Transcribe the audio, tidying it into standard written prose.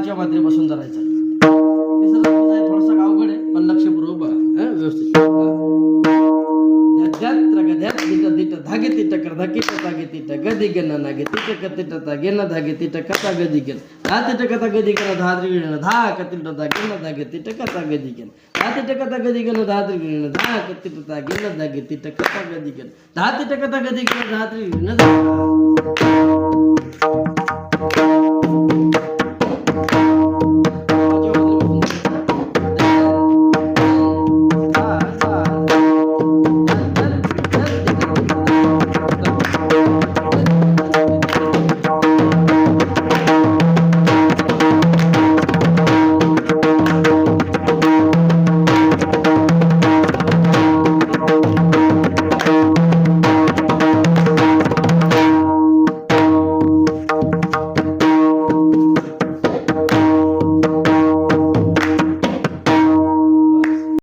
धाच्या मात्रेपासून धरायचा. थोडासा अवघड आहे पण लक्षपूर्वक बघा व्यवस्थित. धागे तिट कर धाकीट तागे तिट गदी गेन नागे तिट कतिट तागे न धागे तिट कथा गदी गेन धा तिट कथा गदी गेन धा त्रिगिण धा कतिट तागे न धागे तिट कथा गदी गेन धा तिट कथा गदी गेन धा त्रिगिण धा कतिट तागे न धागे तिट कथा गदी गेन धा तिट कथा गदी गेन धा त्रिगिण